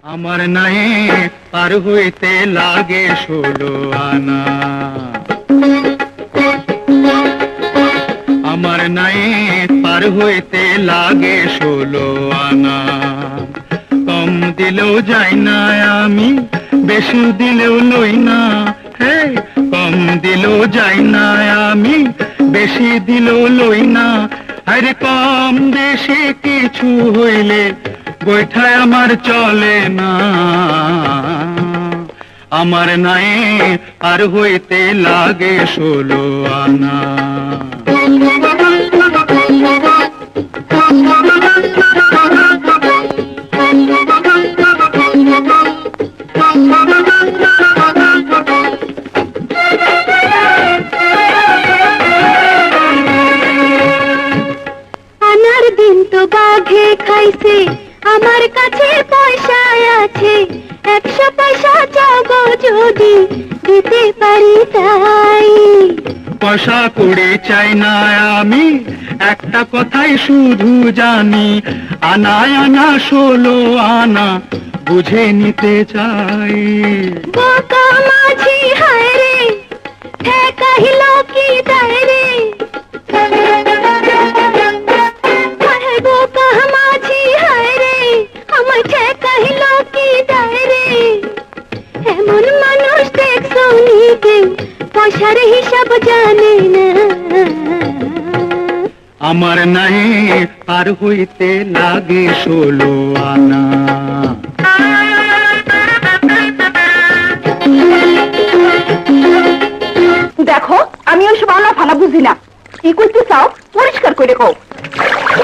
আমার নাই পার হইতে লাগে 16 আনা, আমার নাই পার হইতে লাগে 16 আনা। কম দিলেও যাই না আমি, বেশি দিলেও লই না, হে কম দিলেও যাই না আমি, বেশি দিলেও লই না। আরে কম বেশি কিছু হইলে বৈঠায় আমার চলে না, আমার নাই আর হইতে লাগে 16 আনা। আনার দিন তো বাঘে খাইছে, আমার কাছে পয়সা আছে, 100 পয়সা চাগো যদি দিতে পারি তাই। পয়সা করে চাই না আমি, একটা কথাই শুধু জানি, আনায় আনা 16 আনা বুঝে নিতে চাই। বোকা মাঝি হায় রে, ঠেকাইল কি দায় রে, বোকা মাঝি হায় রে, আমার ঠেকাইল কি দায় রে। এমন মানুষ দেখছো নি কেউ, পয়সার হিসাব জানে না। আমার নাই পার হইতে লাগে 16 আনা। দেখো আমি ওইসব আনা ফানা বুঝি না, কি করতে চাও পরিষ্কার করে কও।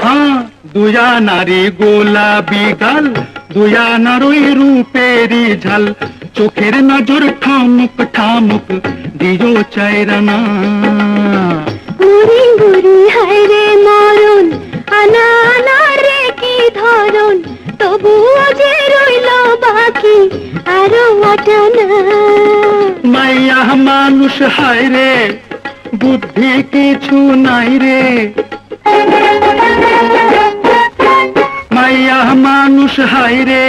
হ্যাঁ, 2 আনারি গোলাপি গাল, 2 আনার ওই রূপেরি ঝাল, চোখের নজর ঠামুক ঠামুক দিও 4 আনা। মুড়ি মুড়ি হায় রে মরণ, আনা আনা রে কি ধরন, তবুও যে রইল বাকি আরো আটানা। মাইয়া মানুষ হায় রে, বুদ্ধি কিছু নাই রে, মাইয়া মানুষ হায় রে,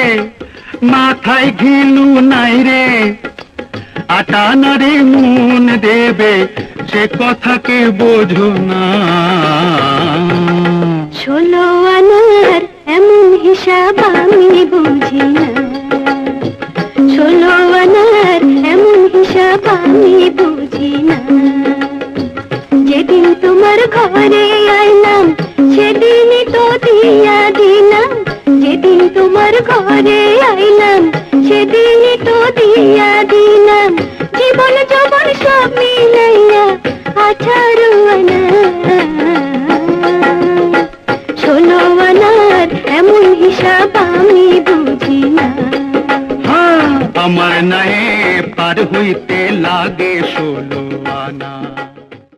মাথায় ঘিলু নাই রে, আটানা রে মন দেবে সে কথাকে বোঝো না। 16 আনার এমন হিসাব আমি বুঝি না, 16 আনার এমন হিসাব আমি বুঝি না। যেদিন তোমার ঘরে আইলাম সেদিনই তো দিয়া দিলাম, যেদিন তোমার ঘরে আইলাম সেদিনই তো দিয়া দিলাম, জীবন যৌবন সব মিলাইয়া 18 আনা। 16 আনার এমন হিসাব আমি বুঝি না। হ্যাঁ, আমার নাই পার হইতে লাগে 16